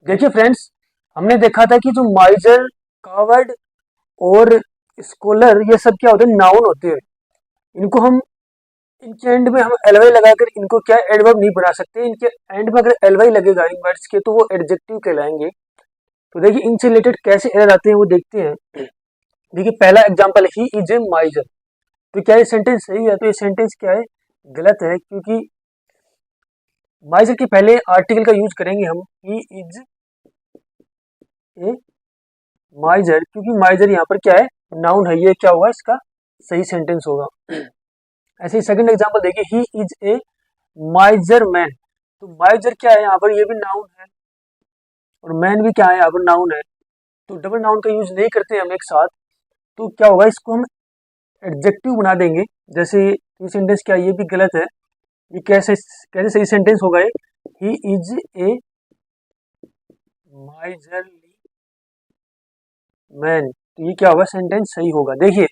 देखिए फ्रेंड्स, हमने देखा था कि जो माइजर, कावर्ड और स्कॉलर ये सब क्या होते हैं, नाउन होते हैं। इनको हम इनके एंड में हम एलवाई लगाकर इनको क्या एडवर्ब नहीं बना सकते। इनके एंड में अगर एलवाई लगेगा इन वर्ड्स के तो वो एडजेक्टिव कहलाएंगे। तो देखिए इनसे रिलेटेड कैसे एरर आते हैं वो देखते हैं। देखिए पहला एग्जांपल, ही इज ए माइजर। तो क्या ये सेंटेंस सही है? तो ये सेंटेंस क्या है, गलत है, क्योंकि माइजर के पहले आर्टिकल का यूज करेंगे हम, ही इज ए माइजर, क्योंकि माइजर यहाँ पर क्या है, नाउन है। ये क्या होगा, इसका सही सेंटेंस होगा। ऐसे ही सेकंड एग्जांपल देखिए, ही इज ए माइजर मैन। तो माइजर क्या है यहाँ पर, ये भी नाउन है, और मैन भी क्या है यहाँ पर, नाउन है। तो डबल नाउन का यूज नहीं करते हम एक साथ। तो क्या होगा, इसको हम एडजेक्टिव बना देंगे। जैसे ये सेंटेंस क्या है, ये भी गलत है। ये कैसे कैसे सही सेंटेंस होगा ये, he is a miserly man. तो ये क्या होगा, सेंटेंस सही होगा। देखिए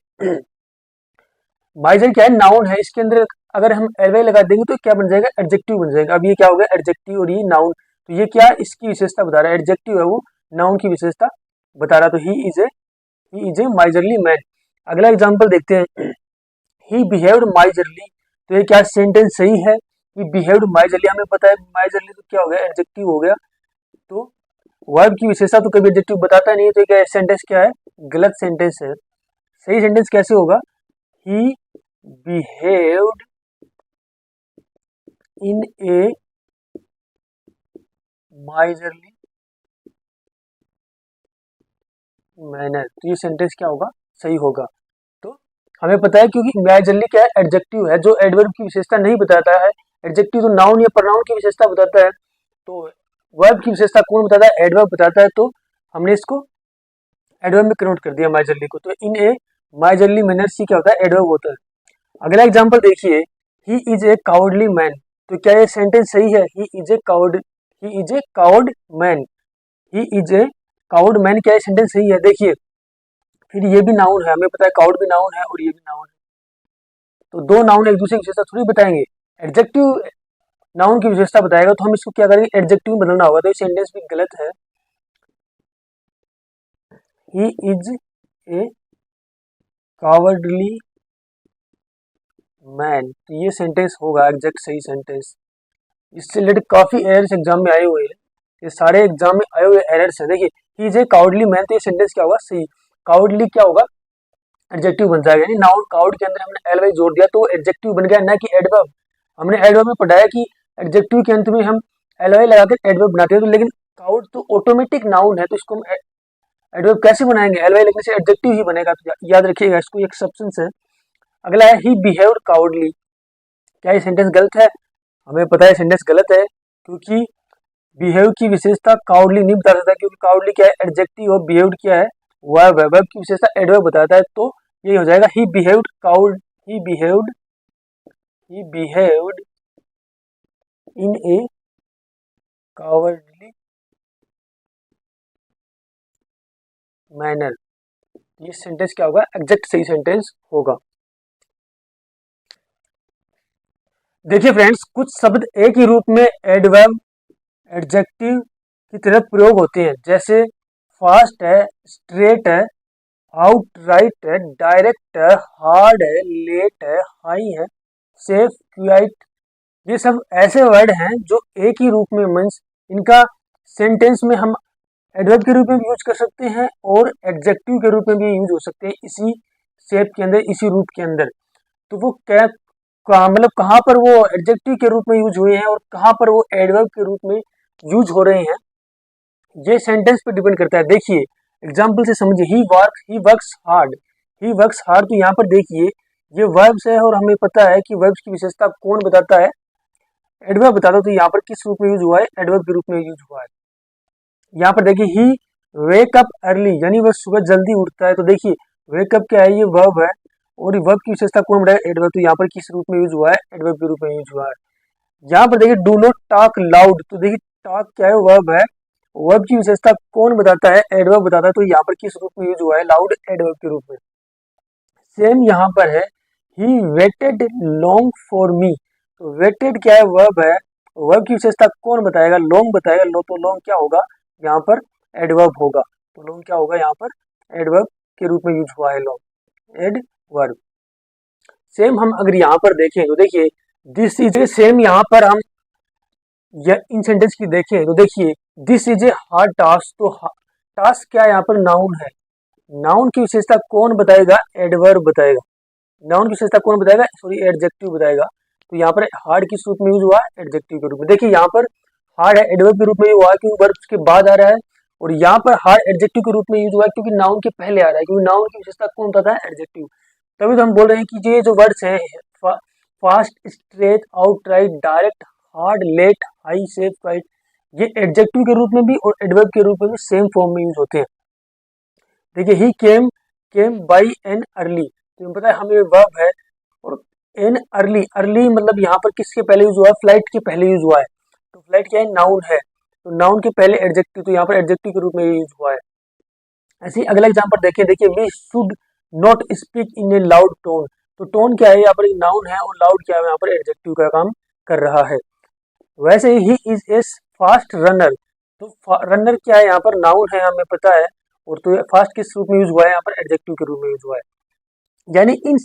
माइजर क्या है, नाउन है। इसके अंदर अगर हम एलवाई लगा देंगे तो क्या बन जाएगा, एडजेक्टिव बन जाएगा। अब ये क्या हो गया, एडजेक्टिव, और ये नाउन। तो ये क्या, इसकी विशेषता बता रहा है। एडजेक्टिव है वो, नाउन की विशेषता बता रहा। तो he is a miserly man. अगला एग्जांपल देखते हैं, ही बिहेव्ड माइजरली। तो ये क्या सेंटेंस सही है, ही बिहेव्ड माइजरली। हमें पता है माइजरली तो क्या हो गया, एडजेक्टिव हो गया। तो वर्ब की विशेषता तो कभी एडजेक्टिव बताता नहीं है। तो क्या सेंटेंस क्या है, गलत सेंटेंस है। सही सेंटेंस कैसे होगा, ही बिहेव्ड इन ए माइजरली मैनर। तो ये सेंटेंस क्या होगा, सही होगा। तो हमें पता है, क्योंकि माइजरली क्या है, एडजेक्टिव है, जो एडवर्ब की विशेषता नहीं बताता है। एडजेक्टिव तो नाउन या प्रोनाउन की विशेषता बताता है। तो वर्ब की विशेषता कौन बताता है, एडवर्ब बताता है। तो हमने इसको एडवर्ब में कन्वर्ट कर दिया माइजरली को। तो इन ए माइजरली मैनर सी क्या होता है, एडवर्ब होता है। अगला एग्जांपल देखिए, ही इज ए काउडली मैन। तो क्या ये सेंटेंस सही है, he is a cowed, he is a cowed man, he is a cowed man, क्या ये सेंटेंस सही है? देखिए फिर ये भी नाउन है, हमें पता है काउड भी नाउन है और ये भी नाउन है। तो दो नाउन एक दूसरे की विशेषता थोड़ी बताएंगे। एडजेक्टिव नाउन की विशेषता बताएगा, तो हम इसको क्या करेंगे, एडजेक्टिव में बदलना होगा। तो ये सेंटेंस भी गलत है। He is a cowardly man, तो ये सेंटेंस होगा एग्जैक्ट सही सेंटेंस। इससे रिलेटेड काफी एरर्स एग्जाम में आए हुए हैं। ये सारे एग्जाम में आए हुए एरर्स हैं। देखिए ही इज ए काउडली मैन, तो ये सेंटेंस क्या होगा, सही। काउडली क्या होगा, एडजेक्टिव बन जाएगा। यानी नाउन काउड के अंदर हमने एल वाई जोड़ दिया तो एडजेक्टिव बन गया, ना कि एडवर्ब। हमने एडवर्ब में पढ़ाया कि एडजेक्टिव के अंत में हम एल वाई लगाकर एडवर्ब बनाते हैं। तो लेकिन काउड तो ऑटोमेटिक नाउन है, तो इसको हम एडवर्ब कैसे बनाएंगे, एल वाई लगने से एडजेक्टिव ही बनेगा। तो याद रखिएगा, इसको एक्सेप्शन है। अगला है, ही बिहेव्ड काउडली। क्या ये सेंटेंस गलत है? हमें पता है सेंटेंस गलत है, क्योंकि बिहेव की विशेषता काउडली नहीं बता सकता, क्योंकि काउडली क्या है, एडजेक्टिव, और बिहेव्ड क्या है, वर्ब है। वर्ब की विशेषता एडवर्ब बताता है। तो ये हो जाएगा, ही बिहेव्ड काउड, ही बिहेव्ड, ही बिहेव्ड इन ए कावर्डली मैनर। ये सेंटेंस क्या होगा, एग्जैक्ट सही सेंटेंस होगा। देखिए फ्रेंड्स, कुछ शब्द एक ही रूप में एडवर्ब, एडजेक्टिव की तरह प्रयोग होते हैं। जैसे फास्ट है, स्ट्रेट है, आउटराइट है, डायरेक्ट है, हार्ड है, लेट है, हाई है, सेफ, क्वाइट। ये सब ऐसे वर्ड हैं जो एक ही रूप में, मीन्स इनका सेंटेंस में हम एडवर्ब के रूप में भी यूज कर सकते हैं और एडजेक्टिव के रूप में भी यूज हो सकते हैं, इसी शेप के अंदर, इसी रूप के अंदर। तो वो क्या मतलब कहाँ पर वो एडजेक्टिव के रूप में यूज हुए हैं और कहाँ पर वो एडवर्ब के रूप में यूज हो रहे हैं, ये सेंटेंस पे डिपेंड करता है। देखिए एग्जाम्पल से समझिए, he works hard, he works hard. तो यहाँ पर देखिए ये वर्ब्स है, और हमें पता है कि वर्ब्स की विशेषता कौन बताता है, एडवर्ब बताता है। तो यहाँ पर किस रूप में यूज हुआ है, एडवर्ब के रूप में यूज हुआ है। यहाँ पर देखिए, ही वेक अप अर्ली, यानी वह सुबह जल्दी उठता है। तो देखिए वेकअप क्या है, ये वर्ब है, और ये वर्ब की विशेषता कौन बताया, एडवर्ब। तो यहाँ पर किस रूप में यूज हुआ है, एडवर्ब के रूप में यूज हुआ है। यहाँ पर देखिए, डू नॉट टॉक लाउड। तो देखिए टॉक क्या है, वर्ब है, वर्ब की विशेषता कौन बताता है, एडवर्ब बताता है। तो यहाँ पर किस रूप में यूज हुआ है, लाउड, एडवर्ब के रूप में। सेम यहाँ पर है, he waited long for me. तो वेटेड क्या है, वर्ब है, वर्ब की विशेषता कौन बताएगा, लॉन्ग बताएगा। लो तो लॉन्ग क्या होगा, यहाँ पर एडवर्ब होगा। तो लोन क्या होगा, यहाँ पर एडवर्ब के रूप में यूज हुआ है लोन, एडवर्ब। सेम हम अगर यहाँ पर देखें तो देखिए दिस इज ए, सेम यहाँ पर हम या इन सेंटेंस की देखें तो देखिए this is a hard task. तो टास्क क्या है, यहाँ पर नाउन है। नाउन की विशेषता कौन बताएगा, एडवर्ब बताएगा। नाउन की विशेषता कौन बताएगा, सॉरी एडजेक्टिव बताएगा। तो यहाँ पर हार्ड किस रूप में यूज हुआ है, एडजेक्टिव के रूप में। देखिए यहाँ पर हार्ड है एडवर्ब के रूप में हुआ है क्योंकि वर्ब के बाद आ रहा है, और यहाँ पर हार्ड एडजेक्टिव के रूप में यूज हुआ है क्योंकि नाउन के पहले आ रहा है, क्योंकि नाउन की विशेषता कौन बताता है, एडजेक्टिव। तभी तो हम बोल रहे हैं कि ये जो वर्ड्स हैं fast, straight, outright, direct, hard, late, high, safe, quite, ये एडजेक्टिव के रूप में भी और एडवर्ब के रूप में भी सेम फॉर्म में यूज होते हैं। देखिए ही केम बाई एन अर्ली, तो पता है हमें वर्ब है, और एन अर्ली, अर्ली मतलब यहाँ पर किसके पहले यूज हुआ है, फ्लाइट के पहले यूज हुआ है। तो फ्लाइट क्या है, नाउन है, तो नाउन के पहले एडजेक्टिव, तो यहाँ पर एडजेक्टिव के रूप में यूज हुआ है। ऐसे ही अगला एग्जांपल देखिए, देखिए we should not speak in a loud tone. तो टोन क्या है, यहाँ पर नाउन है, और लाउड क्या है, यहाँ पर एडजेक्टिव का काम कर रहा है। वैसे he is a fast runner, तो रनर क्या है, यहाँ पर नाउन है, हमें पता है, और तो फास्ट किस रूप में यूज हुआ है, यहाँ पर एडजेक्टिव के रूप में यूज हुआ है। यानी इन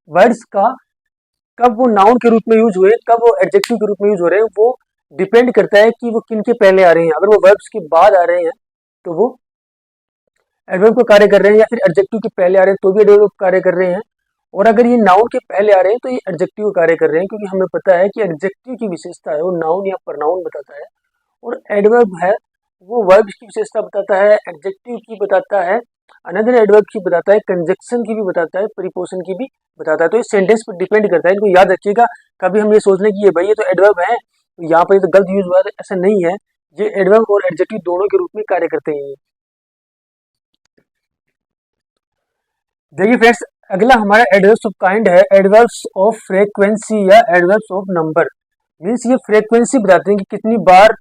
वर्ड्स का कब वो नाउन के रूप में यूज हुए, कब वो एडजेक्टिव के रूप में यूज हो रहे हैं, वो डिपेंड करता है कि वो किन के पहले आ रहे हैं। अगर वो वर्ब्स के बाद आ रहे हैं तो वो एडवर्ब का कार्य कर रहे हैं, या फिर एडजेक्टिव के पहले आ रहे हैं तो भी एडवर्ब का कार्य कर रहे हैं। और अगर ये नाउन के पहले आ रहे हैं तो ये एडजेक्टिव का कार्य कर रहे हैं, क्योंकि हमें पता है कि एडजेक्टिव की विशेषता है वो नाउन या प्रोनाउन बताता है, और एडवर्ब है वो वर्ब्स की विशेषता बताता है, एडजेक्टिव की बताता है, अनदर एडवर्ब की बताता है, कंजक्शन की भी बताता है, प्रीपोजिशन की भी बताता है। तो इस सेंटेंस पर डिपेंड करता है, इनको याद रखिएगा। कभी हम ये सोचने की ये भाई ये तो एडवर्ब है, तो यहाँ पर ये तो गलत यूज हुआ है, तो ऐसा नहीं है। ये एडवर्ब और एडजेक्टिव दोनों के रूप में कार्य करते हैं। देखिए फ्रेंड्स, अगला हमारा एडवर्ब्स ऑफ काइंड है, एडवर्ब्स ऑफ फ्रीक्वेंसी या एडवर्ब्स ऑफ नंबर। मीन्स ये फ्रीक्वेंसी बताते हैं कि कितनी बार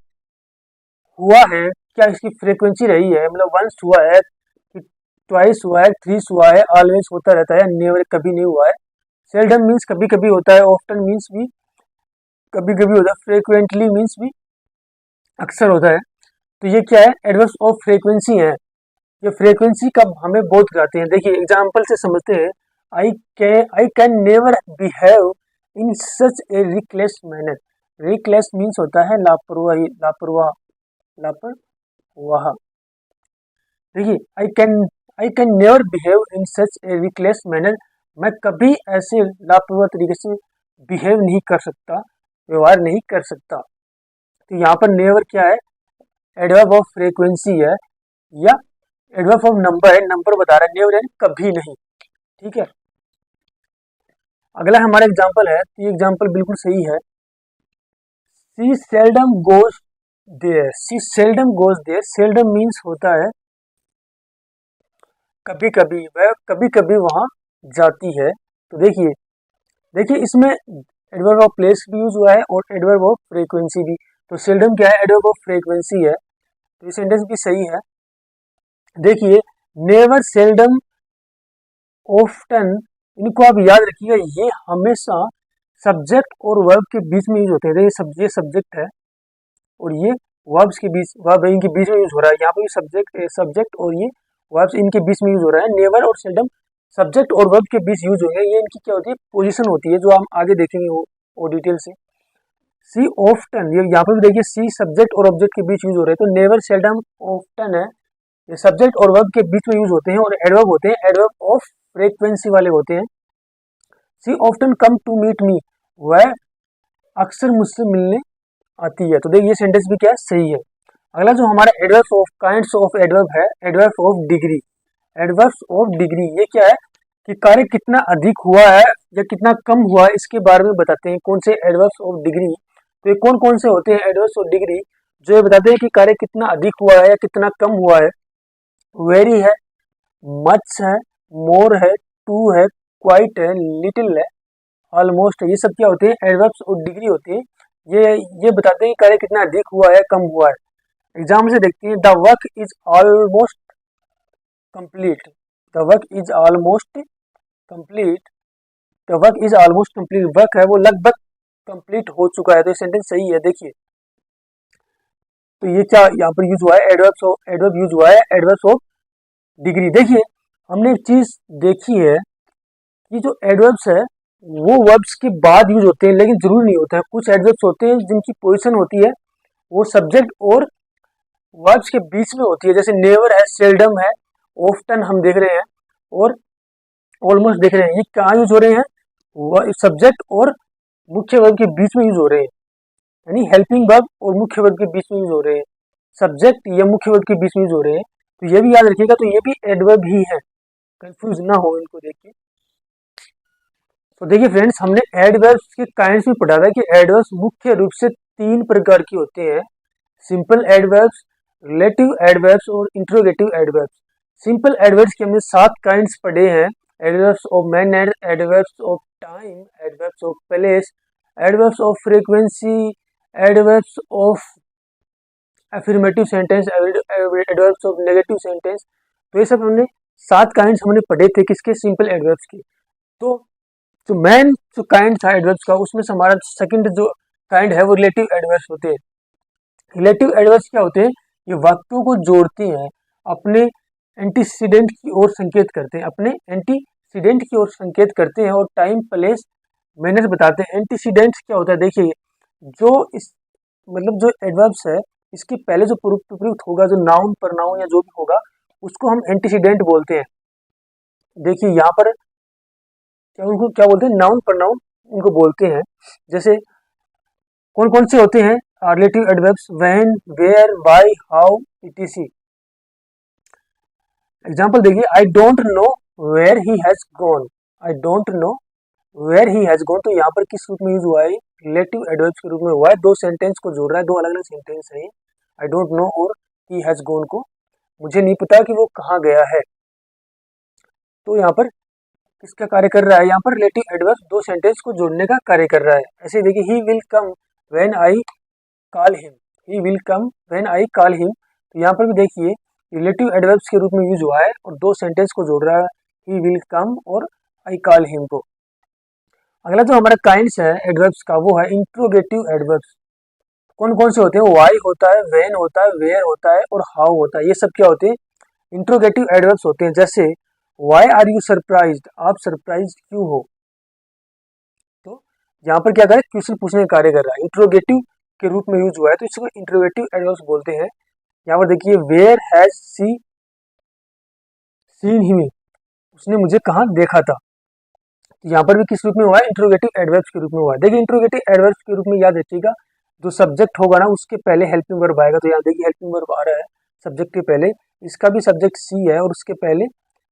हुआ है, क्या इसकी फ्रीक्वेंसी रही है, मतलब वंस हुआ है, ट्वाइस हुआ है, थ्रीस हुआ है, ऑलवेज होता रहता है, नेवर कभी नहीं हुआ है। सेल्डम मीन्स कभी कभी होता है, ऑफ्टन मीन्स भी कभी कभी होता है, फ्रीक्वेंटली मीन्स भी अक्सर होता है। तो ये क्या है, एडवर्ब्स ऑफ फ्रीक्वेंसी है। ये फ्रीक्वेंसी कब हमें बोध कराते हैं, देखिए एग्जाम्पल से समझते हैं। I can never behave in such a reckless manner. Reckless means होता है लापरवाही, लापरवाह, लापरवाह। देखिए I can never behave in such a reckless manner, मैं कभी ऐसे लापरवाह तरीके से बिहेव नहीं कर सकता, व्यवहार नहीं कर सकता। तो यहाँ पर नेवर क्या है, एडवर्ब ऑफ फ्रीक्वेंसी है, या एडवर्ब ऑफ नंबर है, नंबर बता रहा है, नेवर यानी कभी नहीं। ठीक है, अगला हमारा एग्जांपल है, तो ये एग्जांपल बिल्कुल सही है। She seldom goes there, she seldom goes there, seldom means होता है कभी कभी, वह कभी कभी वहां जाती है। तो देखिए देखिए इसमें एडवर्ब ऑफ प्लेस भी यूज हुआ है और एडवर्ब ऑफ फ्रीक्वेंसी भी। तो सेल्डम क्या है, एडवर्ब ऑफ फ्रीक्वेंसी है, तो ये सेंटेंस भी सही है। देखिए नेवर, सेल्डम, ऑफ्टन, इनको आप याद रखिएगा, ये हमेशा सब्जेक्ट और वर्ब के बीच में यूज होते हैं। ये सब्जेक्ट है और ये वर्ब्स के बीच, वर्ब इनके बीच में यूज हो रहा है। यहाँ पे सब्जेक्ट और ये वर्ब्स इनके बीच में यूज हो रहा है। नेवर और सेल्डम सब्जेक्ट और वर्ब के बीच यूज होंगे, ये इनकी क्या होती है, पोजीशन होती है, जो हम आगे देखेंगे वो डिटेल से। सी ऑफ्टन, ये यहाँ पे भी देखिए सी सब्जेक्ट और ऑब्जेक्ट के बीच यूज हो रहे हैं, तो नेवर, सेल्डम, ऑफ्टन है, ये सब्जेक्ट और वर्ब के बीच में यूज होते हैं, और एडवर्ब होते हैं, एडवर्ब ऑफ फ्रीक्वेंसी वाले होते हैं। She often come to meet me, वह अक्सर मुझसे मिलने आती है। तो देखिए ये सेंटेंस भी क्या है, सही है। अगला जो हमारा adverb of kinds of adverb है, adverb of degree. Adverbs of degree ये क्या है कि कार्य कितना अधिक हुआ है या कितना कम हुआ है, इसके बारे में बताते हैं। कौन से एडवर्ब्स ऑफ डिग्री, तो ये कौन कौन से होते हैं एडवर्ब्स ऑफ डिग्री, जो ये बताते हैं कि कार्य कितना अधिक हुआ है या कितना कम हुआ है। वेरी है, मच है, मोर है, टू है, क्वाइट है, लिटिल है, ऑलमोस्ट है, ये सब क्या होते हैं, एडवर्ब्स ऑफ डिग्री होते हैं। ये बताते हैं कि कार्य कितना अधिक हुआ है, कम हुआ है। एग्जाम से देखते हैं, the work is almost complete, the work is almost complete, the work is almost complete, work है वो लगभग कंप्लीट हो चुका है। तो ये सेंटेंस सही है। देखिए तो ये क्या यहाँ पर यूज हुआ है, एडवर्ब यूज हुआ है, एडवर्ब्स ऑफ डिग्री। देखिए हमने एक चीज देखी है कि जो एडवर्ब्स है वो वर्ब्स के बाद यूज होते हैं, लेकिन जरूरी नहीं होता है। कुछ एडवर्ब्स होते हैं जिनकी पोजीशन होती है वो सब्जेक्ट और वर्ब्स के बीच में होती है, जैसे नेवर है, सेल्डम है, ऑफ्टन हम देख रहे हैं और ऑलमोस्ट देख रहे हैं। ये कहाँ यूज हो रहे हैं, सब्जेक्ट और मुख्य वर्ब के बीच में यूज हो रहे हैं, यानी हेल्पिंग वर्ब और मुख्य वर्ब के बीच में यूज हो रहे हैं, सब्जेक्ट या मुख्य वर्ब के बीच में यूज हो रहे हैं। तो ये भी याद रखिएगा, तो ये भी एडवर्ब ही है, कंफ्यूज ना हो इनको देख के। तो देखिए फ्रेंड्स, हमने एडवर्ब्स के काइंड्स में पढ़ा था कि एडवर्ब्स मुख्य रूप से 3 प्रकार के होते हैं, सिंपल एडवर्ब्स, रिलेटिव एडवर्ब्स और इंट्रोगेटिव एडवर्ब्स। सिंपल एडवर्ब्स के हमने 7 काइंड्स पढ़े हैं, adverbs of manner, adverbs of time, adverbs of place, adverbs of frequency, adverbs of affirmative sentence, adverbs of negative sentence. तो ये सब हमने 7 काइंड्स हमने पढ़े थे किसके, सिंपल एडवर्ब्स के। तो जो मेन जो काइंड था एडवर्ब्स का, उसमें से हमारा सेकंड जो काइंड है वो रिलेटिव एडवर्ब्स होते हैं। रिलेटिव एडवर्ब्स क्या होते हैं, ये वाक्यों को जोड़ते हैं, अपने एंटीसीडेंट की ओर संकेत करते हैं, अपने एंटीसीडेंट की ओर संकेत करते हैं और टाइम, प्लेस, मैनर बताते हैं। एंटीसीडेंट क्या होता है, देखिए जो इस मतलब जो एडवर्ब्स है इसके पहले जो प्रयुक्त होगा, जो नाउन, प्रनाउन या जो भी होगा, उसको हम एंटीसीडेंट बोलते हैं। देखिए यहाँ पर उनको क्या बोलते हैं, नाउन, प्रनाउन उनको बोलते हैं। जैसे कौन कौन से होते हैं relative adverbs, when, where, why, how, etc. Example देखिए, I don't know where he has gone, I don't know where he has gone. तो यहाँ पर किस रूप में यूज हुआ है, रिलेटिव एडवर्ब्स के रूप में हुआ है, दो सेंटेंस को जोड़ रहा है, दो अलग अलग सेंटेंस है, आई डोंट नो और ही हैज गॉन को, मुझे नहीं पता कि वो कहाँ गया है। तो यहाँ पर किसका कार्य कर रहा है, यहाँ पर रिलेटिव एडवर्ब दो सेंटेंस को जोड़ने का कार्य कर रहा है। ऐसे देखिए, he will come when I call him, he will come when I call him. तो यहाँ पर भी देखिए रिलेटिव एडवर्ब्स के रूप में यूज हुआ है और दो सेंटेंस को जोड़ रहा है, ही विल कम और आई कॉल हिम को। अगला जो हमारा काइंड्स है एडवर्ब्स का वो है इंट्रोगेटिव एडवर्ब्स। कौन कौन से होते हैं, वाई होता है, व्हेन होता है, वेयर होता है और हाउ होता है। ये सब क्या होते हैं, इंट्रोगेटिव एडवर्ब्स होते हैं। जैसे वाई आर यू सरप्राइज्ड, आप सरप्राइज क्यों हो। तो यहाँ पर क्या करे, क्वेश्चन पूछने का कार्य कर रहा है, इंट्रोगेटिव के रूप में यूज हुआ है, तो इसको इंट्रोगेटिव एडवर्ब्स बोलते हैं। यहाँ पर देखिए, where has she seen him, उसने मुझे कहाँ देखा था। यहाँ पर भी किस रूप में हुआ है, इंट्रोगेटिव एडवर्ब्स के रूप में हुआ है। देखिए इंट्रोगेटिव एडवर्ब्स के रूप में याद रखिएगा, जो सब्जेक्ट होगा ना उसके पहले हेल्पिंग वर्ब आएगा। तो यहाँ देखिए हेल्पिंग वर्ब आ रहा है सब्जेक्ट के पहले, इसका भी सब्जेक्ट सी है और उसके पहले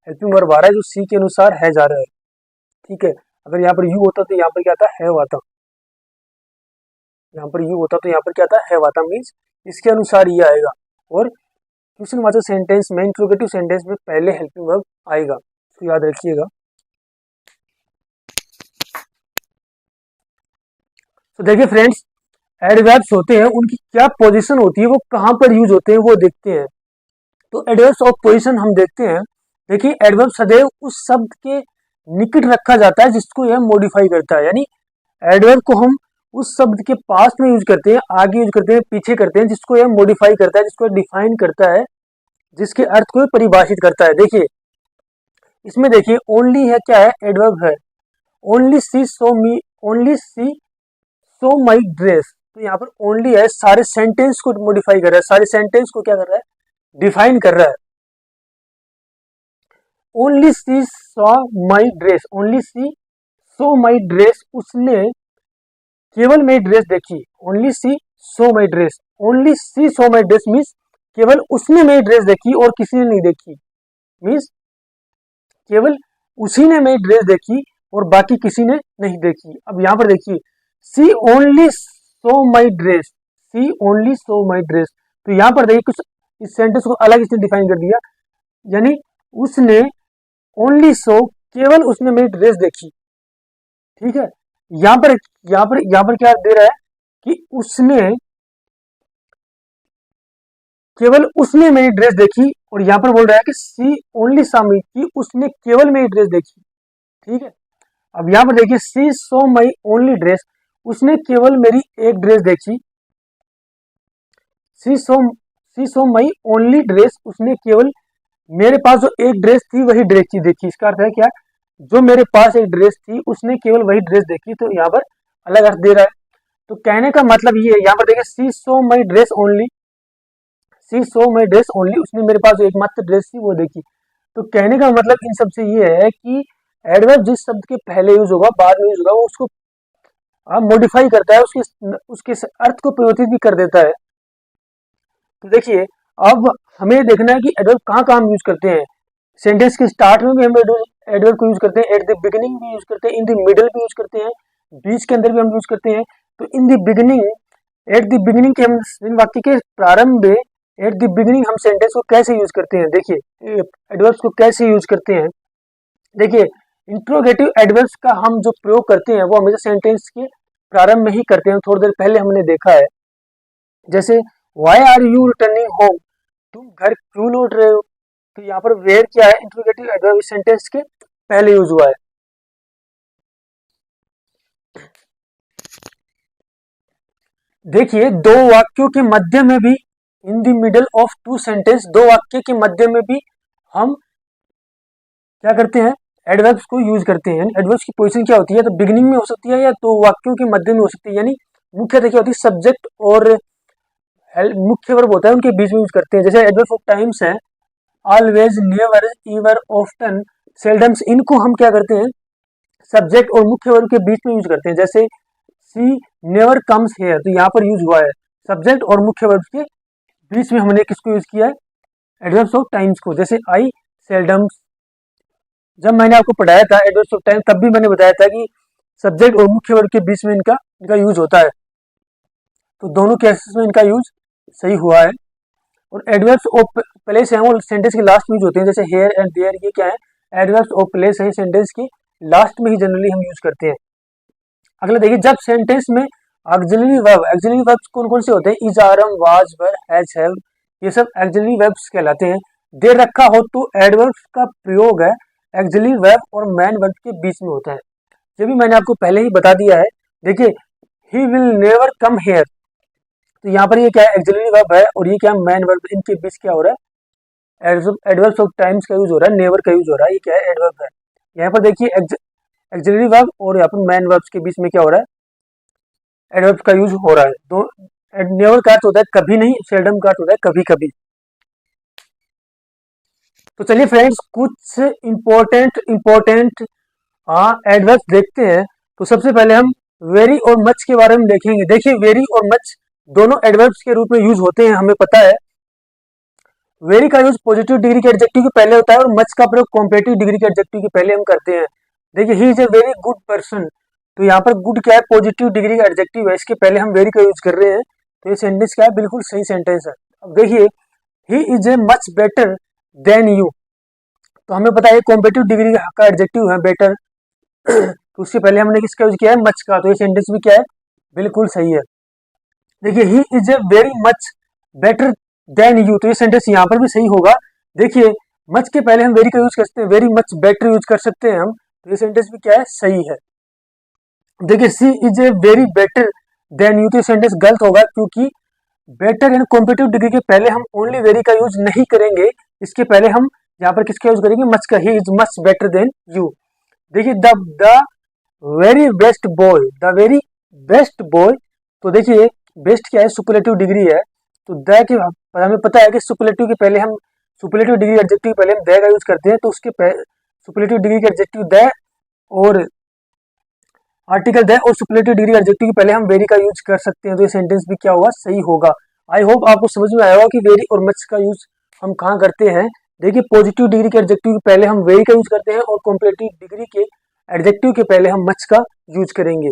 हेल्पिंग वर्ब आ रहा है जो सी के अनुसार है जा रहा है। ठीक है, अगर यहाँ पर यू होता तो यहाँ पर क्या आता, हैव आता। यहाँ पर यू होता तो यहाँ पर क्या आता, हैव आता, मीन्स इसके अनुसार ये आएगा। और क्वेश्चन वाचक सेंटेंस में, इंट्रोगेटिव सेंटेंस में पहले हेल्पिंग वर्ब आएगा, तो याद रखिएगा। तो देखिए फ्रेंड्स, एडवर्ब्स होते हैं, उनकी क्या पोजीशन होती है, वो कहाँ पर यूज होते हैं वो देखते हैं। तो एडवर्ब्स ऑफ पोजीशन हम देखते हैं। देखिए एडवर्ब सदैव उस शब्द के निकट रखा जाता है जिसको यह मॉडिफाई करता है, यानी एडवर्ब को हम उस शब्द के पास में यूज करते हैं, आगे यूज करते हैं, पीछे करते हैं, जिसको यह मॉडिफाई करता है, जिसको डिफाइन करता है, जिसके अर्थ को परिभाषित करता है। देखिए इसमें देखिए ओनली है, क्या है, एडवर्ब है। Only she saw me, only she saw my dress. तो यहाँ पर ओनली है, सारे सेंटेंस को मॉडिफाई कर रहा है, सारे सेंटेंस को क्या कर रहा है, डिफाइन कर रहा है। Only she saw my dress, only she saw my dress, उसने केवल मेरी ड्रेस देखी। Only she saw my dress, only she saw my dress means केवल उसने मेरी ड्रेस देखी और किसी ने नहीं देखी, मीन्स केवल उसी ने मेरी ड्रेस देखी और बाकी किसी ने नहीं देखी। अब यहाँ पर देखिए, she only saw my dress, she only saw my dress. तो यहाँ पर देखिए कुछ इस सेंटेंस को अलग इसने डिफाइन कर दिया, यानी उसने ओनली सो, केवल उसने मेरी ड्रेस देखी। ठीक है, यहाँ पर क्या दे रहा है कि उसने, केवल उसने मेरी ड्रेस देखी, और यहाँ पर बोल रहा है कि सी ओनली सामी, कि उसने केवल मेरी ड्रेस देखी। ठीक है, अब यहाँ पर देखिए, सी सो माई ओनली ड्रेस, उसने केवल मेरी एक ड्रेस देखी। She saw my only dress, उसने केवल मेरे पास जो एक ड्रेस थी वही ड्रेस थी देखी। इसका अर्थ है क्या, जो मेरे पास एक ड्रेस थी उसने केवल वही ड्रेस देखी, तो यहाँ पर अलग अर्थ दे रहा है। तो कहने का मतलब ये है, यहाँ पर देखिए she saw my dress only, she saw my dress only, उसने मेरे पास जो एकमात्र ड्रेस थी वो देखी। तो कहने का मतलब इन सब से ये है कि एडवर्ब जिस शब्द के पहले यूज होगा, बाद में यूज होगा, वो उसको मॉडिफाई करता है, उसके अर्थ को परिवर्तित भी कर देता है। तो देखिए अब हमें देखना है कि एडवर्ब कहाँ कहाँ हम यूज करते हैं। सेंटेंस के स्टार्ट में भी हम एडवर्ब को यूज करते हैं, एट द बिगिनिंग भी यूज करते हैं, इन द मिडल भी यूज करते हैं, बीच के अंदर भी हम यूज करते हैं। तो in the beginning, at the beginning के हम वाक्य के प्रारंभ में एट द बिगिनिंग हम सेंटेंस को कैसे यूज करते हैं, देखिए एडवर्ब्स को कैसे यूज करते हैं। देखिए इंट्रोगेटिव एडवर्ब्स का हम जो प्रयोग करते हैं वो हमेशा सेंटेंस के प्रारंभ में ही करते हैं। थोड़ी देर पहले हमने देखा है, जैसे why are you returning home, तुम घर क्यों लौट रहे हो। तो यहाँ पर वेयर क्या है, इंट्रोगेटिव एडवर्ब सेंटेंस के पहले यूज हुआ है। देखिए दो वाक्यों के मध्य में भी, in the middle of two sentence, दो वाक्य के मध्य में भी हम क्या करते हैं, एडवर्ब्स को यूज करते हैं। एडवर्ब्स की पोजीशन क्या होती है, तो बिगिनिंग में हो सकती है या तो वाक्यों के मध्य में हो सकती है, यानी मुख्यतः क्या होती है, सब्जेक्ट और मुख्य वर्ब होता है उनके बीच में यूज करते हैं। जैसे एडवर्ब ऑफ टाइम्स है, ऑलवेज, नेवर, ईवर, ऑफ्टन, सेल्डम्स, इनको हम क्या करते हैं, सब्जेक्ट और मुख्य वर्ब के बीच में यूज करते हैं। जैसे सी नेवर कम्स हेयर, तो यहाँ पर यूज हुआ है सब्जेक्ट और मुख्य वर्ब के बीच में हमने किसको यूज किया है, एडवर्ब्स ऑफ टाइम्स को। जैसे आई सेल्डम्स, जब मैंने आपको पढ़ाया था एडवर्ब्स ऑफ टाइम, तब भी मैंने बताया था कि सब्जेक्ट और मुख्य वर्ब के बीच में इनका यूज होता है। तो दोनों केसेस में इनका यूज सही हुआ है। और एडवर्ब्स ऑफ प्लेस है वो सेंटेंस के लास्ट में यूज होते हैं। जैसे हेयर एंड देयर, ये क्या है, एडवर्ब्स ऑफ प्लेस है, सेंटेंस के लास्ट में ही जनरली हम यूज करते हैं। अगला देखिए, जब सेंटेंस में ऑक्सिलरी वर्ब्स कौन कौन से होते हैं, is, are, am, was, were, has, have, ये सब ऑक्सिलरी वर्ब्स कहलाते हैं। दे रखा हो तो एडवर्ब्स का प्रयोग है ऑक्सिलरी वर्ब और मेन वर्ब के बीच में होता है। ये भी मैंने आपको पहले ही बता दिया है। देखिए he will never come here, तो यहाँ पर ये क्या है, ऑक्सिलरी वर्ब है, और ये क्या है, मेन वर्ब, इनके बीच क्या हो रहा है, एडवर्ब्स ऑफ टाइम्स का यूज हो रहा है, नेवर का यूज हो रहा है, ये क्या है, एडवर्ब है। यहाँ पर देखिए ऑक्सिलरी वर्ब और यहाँ पर मेन वर्ब्स के बीच में क्या हो रहा है, एडवर्ब का यूज हो रहा है। तो नेवर का अर्थ होता है कभी नहीं, सेल्डम का अर्थ होता है कभी कभी। तो चलिए फ्रेंड्स, कुछ इंपॉर्टेंट एडवर्ब्स देखते हैं। तो सबसे पहले हम वेरी और मच के बारे में देखेंगे। देखिए वेरी और मच दोनों एडवर्ब्स के रूप में यूज होते हैं, हमें पता है। वेरी का यूज पॉजिटिव डिग्री के एडजेक्टिव के पहले होता है और मच का प्रयोग कॉम्पेटिव डिग्री के एडजेक्टिव के पहले हम करते हैं। देखिए he is a very good person, तो यहाँ पर गुड क्या है, पॉजिटिव डिग्री का एडजेक्टिव है, इसके पहले हम वेरी का यूज कर रहे हैं, तो ये सेंटेंस क्या है, बिल्कुल सही सेंटेंस है। अब देखिए he is a much better than you, तो हमें पता है कॉम्पेटिव डिग्री का एडजेक्टिव है बेटर, तो उससे पहले हमने किसका यूज किया है, मच का, तो ये सेंटेंस भी क्या है, बिल्कुल सही है। देखिए he is a very much better than you, तो ये सेंटेंस यहाँ पर भी सही होगा। देखिए मच के पहले हम वेरी का यूज कर सकते हैं, वेरी मच बेटर यूज कर सकते हैं हम, तो ये सेंटेंस भी क्या है, सही है। देखिए she is a very better than you, तो ये सेंटेंस गलत होगा, क्योंकि बेटर एंड कॉम्पिटिटिव डिग्री के पहले हम ओनली वेरी का यूज नहीं करेंगे, इसके पहले हम यहाँ पर किसका यूज करेंगे, मच का, he is much better than you. देखिए the very best boy, the very best boy, तो देखिए बेस्ट क्या है, सुपरलेटिव डिग्री है, तो द के हमें पता है कि सुपरलेटिव के पहले हम, सुपरलेटिव डिग्री एडजेक्टिव पहले हम द का यूज करते हैं, तो उसके सुपरलेटिव डिग्री के एडजेक्टिव द और आर्टिकल द और सुपरलेटिव डिग्री एडजेक्टिव के पहले हम वेरी का यूज कर सकते हैं, तो ये सेंटेंस भी क्या होगा, सही होगा। आई होप आपको समझ में आया होगा कि वेरी और मच का यूज हम कहाँ करते हैं। देखिए पॉजिटिव डिग्री के एडजेक्टिव के पहले हम वेरी का यूज करते हैं और कॉम्पलेटिव डिग्री के एडजेक्टिव के पहले हम मच का यूज करेंगे।